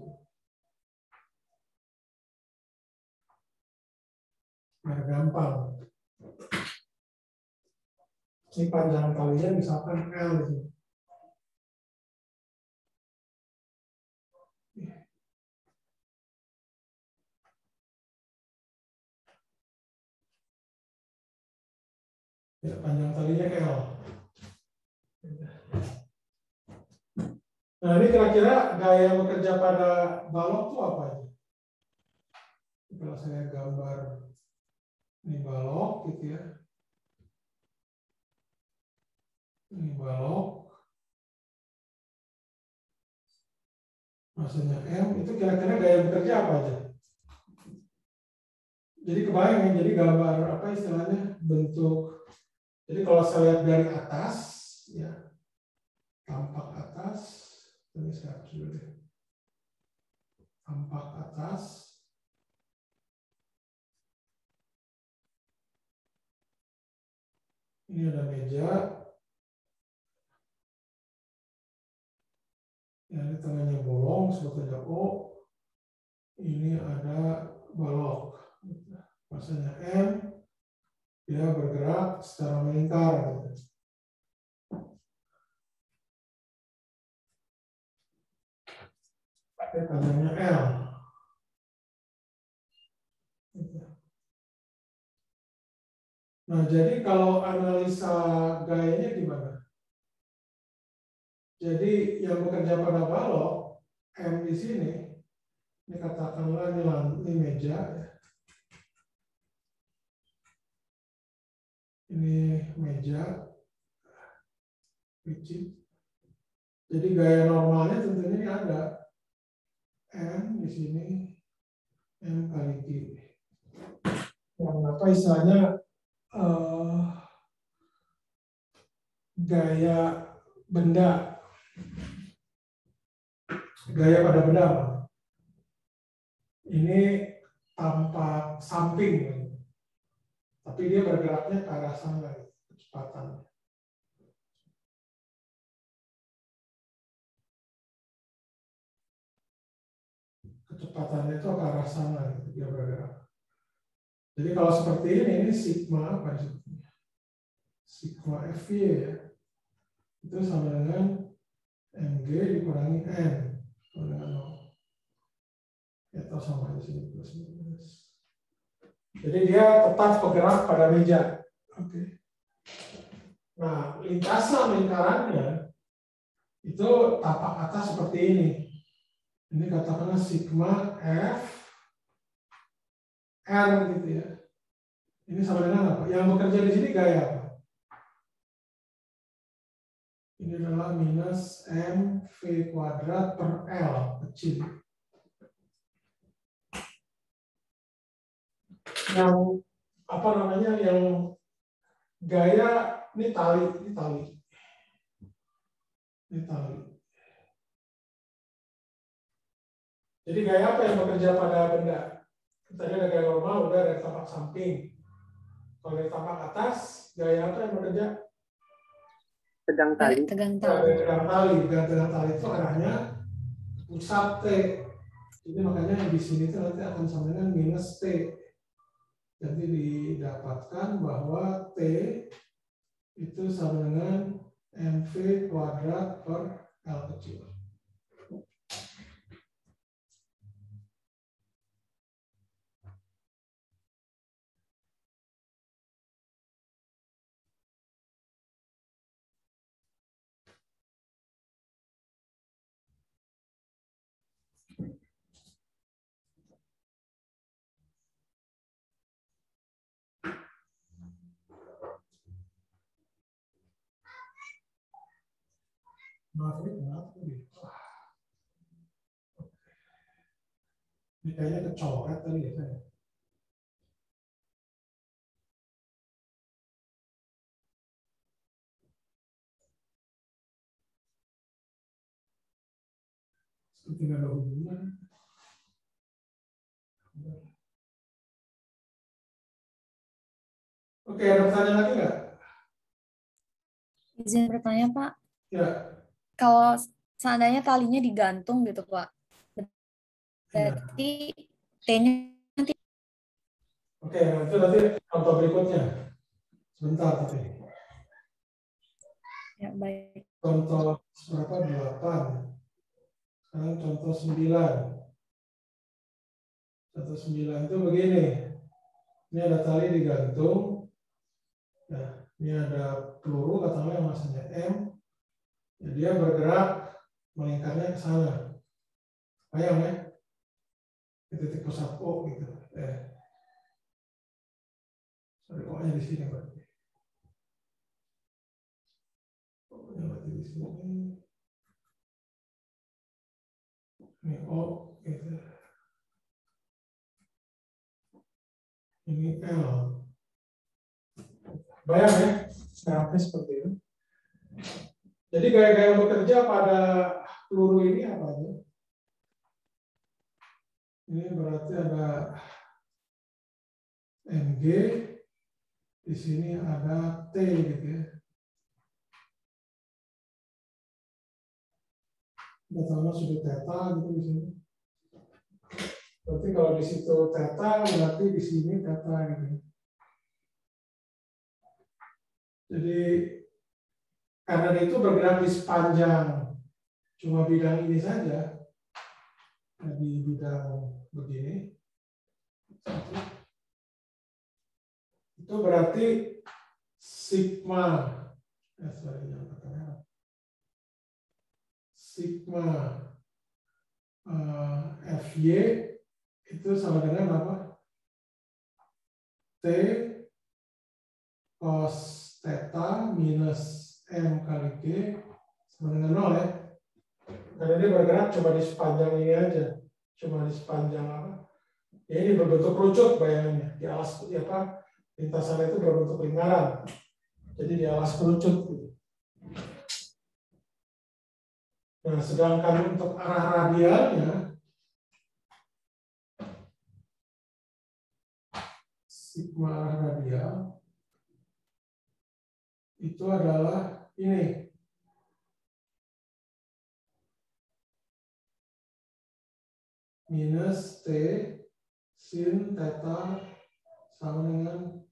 Biar gampang. Ini panjang talinya misalkan L gitu. Ya, panjang talinya L. Nah, ini kira-kira gaya bekerja pada balok itu apa aja? Kalau saya gambar ini balok gitu ya. Ini balok. Maksudnya M, itu kira-kira gaya bekerja apa aja? Jadi kebayang ya, jadi gambar apa istilahnya, bentuk. Jadi kalau saya lihat dari atas, ya tampak atas, ini saya hapus dulu deh. Tampak atas. Ini ada meja. Ya, ini tengahnya bolong, sebetulnya O. Ini ada balok. Maksudnya M, dia bergerak secara melingkar. Panjangnya L. Nah, jadi kalau analisa gayanya gimana? Jadi yang bekerja pada balok, M di sini, ini katakanlah ini meja, ya. Ini meja, licin. Jadi gaya normalnya tentunya ini ada M di sini, M kali G. Yang apa istilahnya gaya benda, gaya pada benda. Ini tampak samping, tapi dia bergeraknya ke arah sana, kecepatan. Kecepatannya itu ke arah sana, dia bergerak. Jadi kalau seperti ini sigma apa sebetulnya? Sigma FV ya. Itu sama dengan Mg dikurangi N sama dengan 0. Atau sama di sini plus minus. Jadi dia tetap bergerak pada meja. Oke. Nah, lintasan lingkarannya itu tapak atas seperti ini. Ini katakanlah sigma F R gitu ya. Ini sama dengan apa? Yang bekerja di sini gaya apa? Ini adalah minus mv kuadrat per L kecil. Yang apa namanya, yang gaya ini tali. Jadi gaya apa yang bekerja pada benda? Tadi ada gaya normal, udah ada tapak samping. Kalau dari tapak atas, gaya apa yang bekerja? Tegang tali. Tegang Tegang tali itu arahnya pusat T. Jadi makanya di sini itu nanti akan sama dengan minus T. Jadi didapatkan bahwa T itu sama dengan mv kuadrat per L kecil. Maaf ini kenapa nih? Ini kayaknya kecoret tadi ya saya. Seperti nggak ada hubungan. Oke, ada pertanyaan lagi nggak? Izin bertanya, Pak. Ya. Kalau seandainya talinya digantung gitu, Pak, berarti T-nya nanti. Oke, itu nanti contoh berikutnya. Sebentar tapi. Ya, baik. Contoh berapa? 8. Sekarang contoh 9. Contoh 9 itu begini. Ini ada tali digantung. Nah, ini ada peluru katakanlah yang masanya M. Ya, dia bergerak melingkarnya ke sana. Bayang ya? Ke titik pusat O gitu. Sorry, O-nya di sini berarti. O-nya berarti di sini. Ini O gitu. Ini L. Bayang ya? Grafisnya seperti itu. Jadi gaya-gaya bekerja pada peluru ini apa aja? Ini berarti ada MG, di sini ada T gitu ya. Pertama sudut theta gitu di sini. Berarti kalau di situ theta, berarti di sini theta gitu. Jadi karena itu bergerak di sepanjang cuma bidang ini saja, di bidang begini, itu berarti sigma, sigma Fy itu sama dengan apa? T cos theta minus M kali G sama dengan 0 ya. Karena dia bergerak cuma di sepanjang ini aja. Cuma di sepanjang apa? Ya ini berbentuk kerucut bayangannya. Di alas apa? Lintasan itu berbentuk lingkaran. Jadi di alas kerucut. Nah, sedangkan untuk arah radialnya sigma arah radial itu adalah ini. Minus T sin theta sama dengan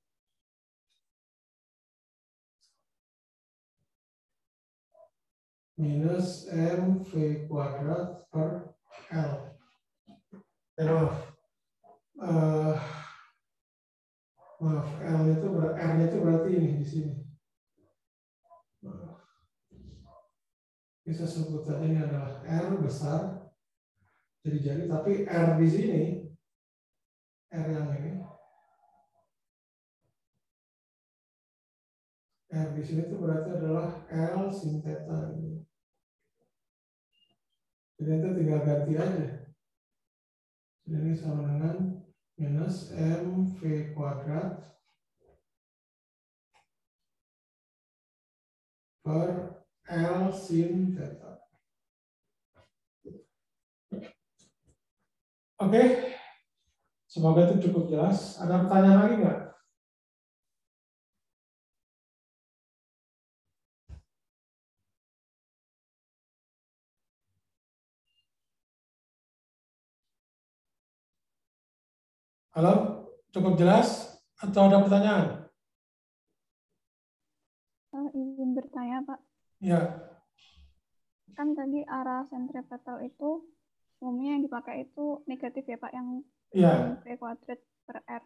minus mv kuadrat per L. Maaf, R itu berarti ini di sini. Bisa sebut saja ini adalah R besar Jadi tapi R di sini, R yang ini, R di sini itu berarti adalah L sin theta. Jadi itu tinggal ganti aja. Jadi ini sama dengan minus MV kuadrat per L sin theta. Oke, semoga itu cukup jelas. Ada pertanyaan lagi nggak? Halo, cukup jelas atau ada pertanyaan? Izin bertanya, Pak. Ya. Kan tadi arah sentripetal itu umumnya yang dipakai itu negatif ya, Pak, yang Iya. V kuadrat per R.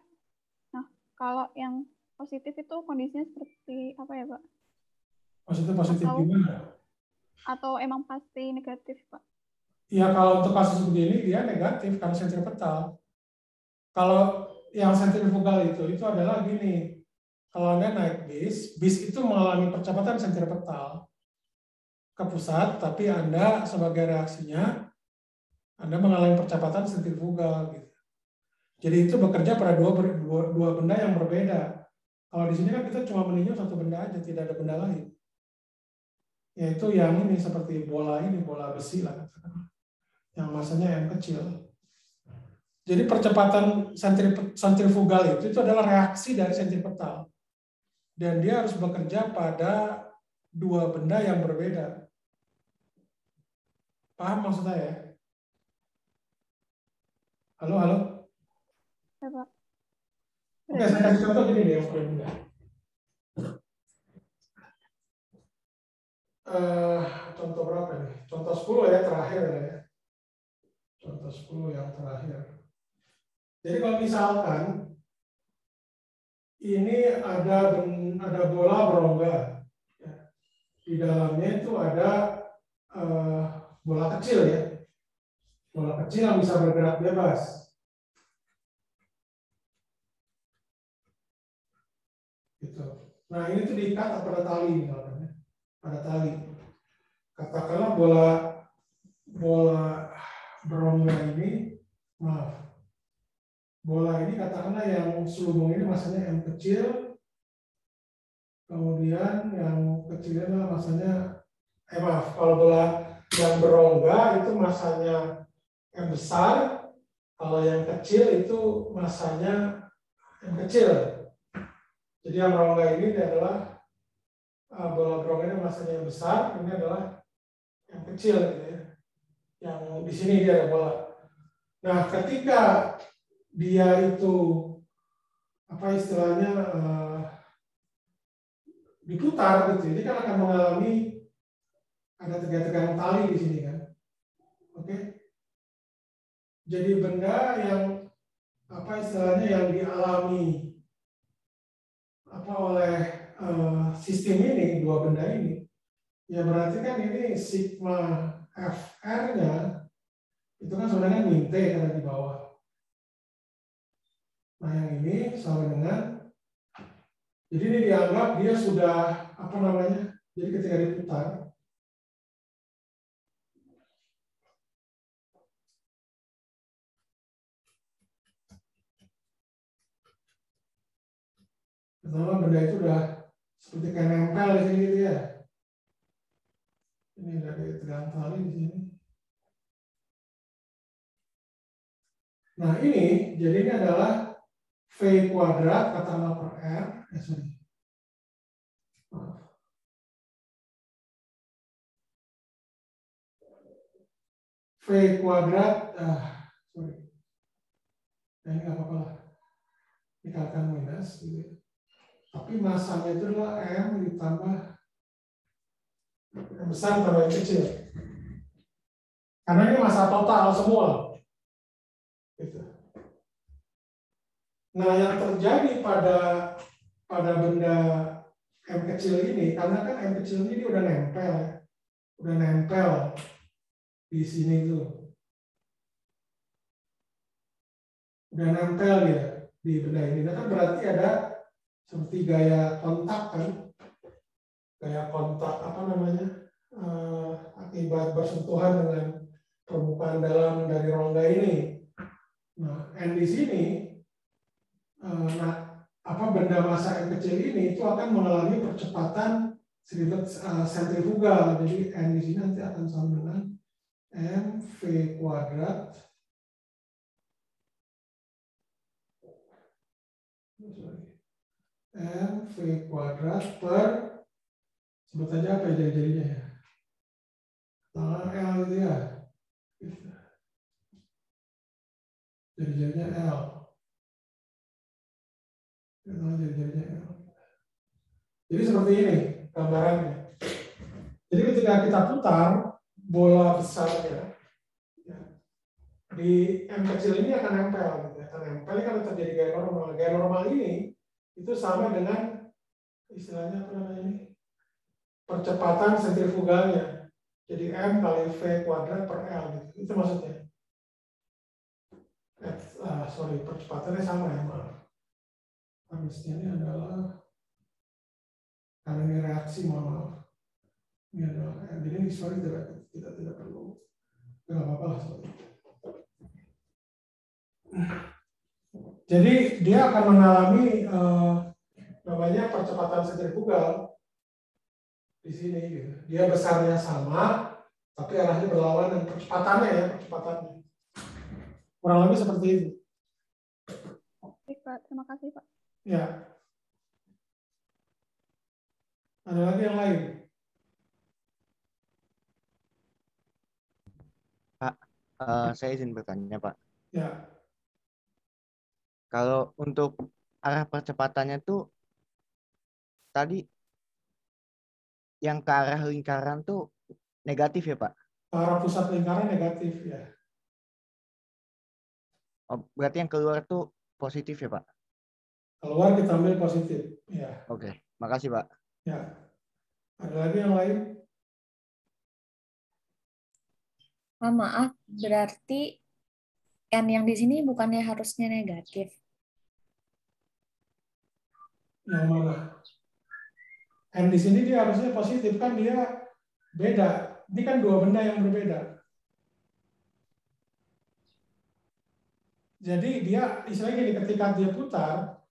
Nah, kalau yang positif itu kondisinya seperti apa ya, Pak? Positif gimana? Atau emang pasti negatif, Pak? Ya, kalau untuk kasus seperti ini dia negatif karena sentripetal. Kalau yang sentrifugal itu adalah gini. Kalau Anda naik bis itu mengalami percepatan sentripetal ke pusat, tapi Anda sebagai reaksinya Anda mengalami percepatan sentrifugal gitu. Jadi itu bekerja pada dua benda yang berbeda. Kalau di sini kan kita cuma meninjau satu benda aja, tidak ada benda lain. Yaitu yang ini seperti bola ini, bola besi lah, yang masanya M kecil. Jadi percepatan sentrifugal itu adalah reaksi dari sentripetal. Dan dia harus bekerja pada dua benda yang berbeda. Paham maksud saya? Halo? Ya, Pak. Oke, saya kasih contoh gini deh yang paling mudah. Contoh berapa nih? Contoh 10 ya, terakhir ya. Contoh 10 yang terakhir. Jadi kalau misalkan ini ada bola berongga. Ya. Di dalamnya itu ada bola kecil ya. Bola kecil yang bisa bergerak bebas. Gitu. Nah ini tuh diikat pada tali misalkan ya. Pada tali. Katakanlah bola berongga ini, maaf. Bola ini katakanlah yang selubung ini masanya M kecil. Kemudian yang kecilnya adalah masanya kalau bola yang berongga itu masanya M besar. Kalau yang kecil itu masanya M kecil. Jadi yang berongga ini adalah bola berongga ini masanya yang besar, ini adalah yang kecil gitu ya. Yang di sini dia ada bola. Nah, ketika dia itu apa istilahnya diputar gitu, ini kan akan mengalami ada tegangan tali di sini kan. Oke. Jadi benda yang apa istilahnya yang dialami oleh sistem ini, dua benda ini, ya berarti kan ini sigma FR-nya itu kan sebenarnya min T karena di bawah. Nah yang ini sama dengan, jadi ini dianggap dia sudah apa namanya, jadi ketika diputar, pertama benda itu udah seperti kayak nempel di sini gitu ya. Ini dari tegangan tali di sini. Nah ini, jadi ini adalah V kuadrat katakanlah per R. V kuadrat, sorry. Nah, ini nggak apa-apa lah. Dikatakan minus gitu. Tapi masanya itu adalah M ditambah yang besar tambah yang kecil. Karena ini massa total semua. Gitu. Nah, yang terjadi pada benda M kecil ini, karena kan M kecil ini udah nempel di sini tuh. udah nempel dia di benda ini. Nah, kan berarti ada seperti gaya kontak kan, gaya kontak apa namanya, akibat bersentuhan dengan permukaan dalam dari rongga ini. Nah, N di sini, benda massa yang kecil ini itu akan mengalami percepatan sentrifugal. Jadi N di sini nanti akan sama dengan mv kuadrat mv kuadrat per, sebut aja apa ya jari-jarinya ya, L gitu ya, jari-jarinya L, jari-jarinya L. Jadi seperti ini gambarannya. Jadi ketika kita putar bola besarnya, di M kecil ini akan nempel, gitu. Akan nempel ini kan terjadi gaya normal. Gaya normal ini itu sama dengan istilahnya apa namanya ini, percepatan sentrifugalnya. Jadi M kali V kuadrat per L gitu. Itu maksudnya. Percepatannya sama ya, maaf. Harusnya ini adalah, karena ini reaksi, mohon maaf. Ini adalah M. Jadi ini kita tidak perlu. Nggak apa-apa lah soal itu. Jadi dia akan mengalami namanya percepatan sentrifugal di sini. Gitu. Dia besarnya sama, tapi arahnya berlawanan. Percepatannya. Kurang lebih seperti itu. Baik, Pak. Terima kasih, Pak. Ya. Ada lagi yang lain? Pak, saya izin bertanya, Pak. Ya. Kalau untuk arah percepatannya tuh tadi yang ke arah lingkaran tuh negatif ya, Pak? Ke arah pusat lingkaran negatif ya. Oh, berarti yang keluar tuh positif ya, Pak? Keluar kita ambil positif. Ya. Oke, makasih, Pak. Ya. Ada lagi yang lain? Maaf, berarti N yang di sini bukannya harusnya negatif? Yang mana? N di sini dia harusnya positif, kan dia beda. Ini kan dua benda yang berbeda. Jadi dia istilahnya gini, ketika dia putar,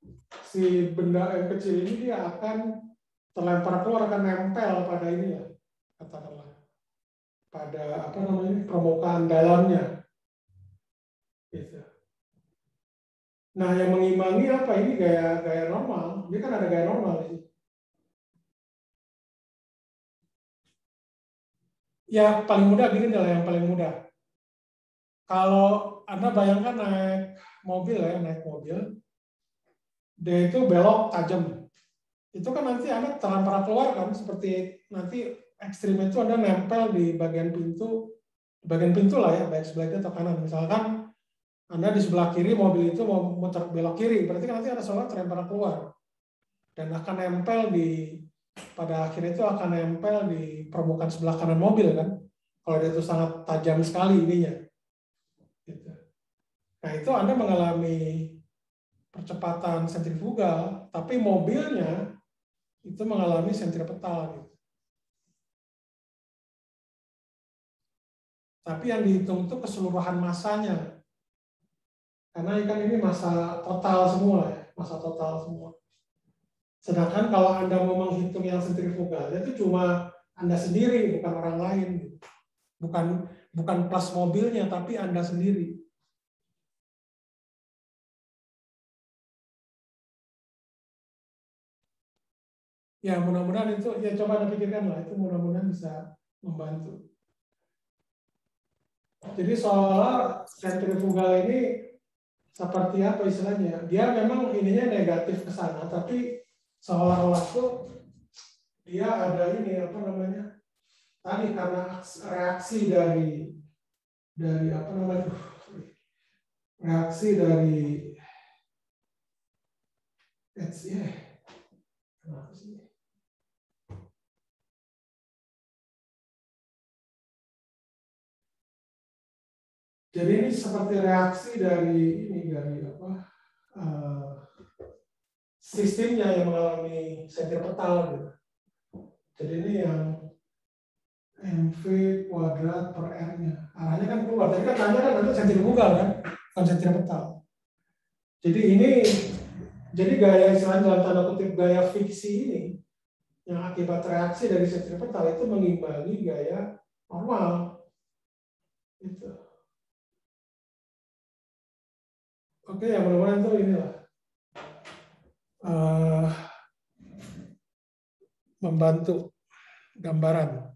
si benda yang kecil ini dia akan terlempar keluar, akan nempel pada ini ya, katakanlah pada apa namanya permukaan dalamnya. Gitu. Nah, yang mengimbangi apa ini gaya normal. Ini kan ada gaya normal di sini. Ya paling mudah gini adalah yang paling mudah. Kalau Anda bayangkan naik mobil, dia itu belok tajam. Itu kan nanti Anda terlempar keluar kan, seperti nanti ekstrim itu Anda nempel di bagian pintu lah ya, baik sebelah kiri atau kanan. Misalkan Anda di sebelah kiri, mobil itu mau muter belok kiri, berarti kan nanti Anda seolah terlempar keluar. Dan akan nempel pada akhirnya itu akan nempel di permukaan sebelah kanan mobil kan. Kalau dia itu sangat tajam sekali ininya. Gitu. Nah itu Anda mengalami percepatan sentrifugal, tapi mobilnya itu mengalami sentripetal. Gitu. Tapi yang dihitung itu keseluruhan massanya. Karena kan ini massa total semua ya, massa total semua. Sedangkan kalau Anda mau menghitung yang sentrifugal, itu cuma Anda sendiri, bukan orang lain. Bukan plus mobilnya, tapi Anda sendiri. Ya mudah-mudahan itu, ya coba Anda pikirkan lah, itu mudah-mudahan bisa membantu. Jadi soal sentrifugal ini seperti apa istilahnya? Dia memang ininya negatif ke sana, tapi seolah-olah tuh dia ada ini apa namanya? Tadi karena reaksi dari apa namanya? Reaksi dari kenapa sih? Jadi ini seperti reaksi dari apa sistemnya yang mengalami sentripetal gitu. Jadi ini yang MV kuadrat per R-nya. Arahnya kan keluar. Tadi kan tanya kan nanti sentrifugal kan, bukan sentripetal. Jadi gaya istilah dalam tanda kutip gaya fiksi ini yang akibat reaksi dari sentripetal itu mengimbangi gaya normal. Gitu. Oke, ya mudah-mudahan itu inilah membantu gambaran.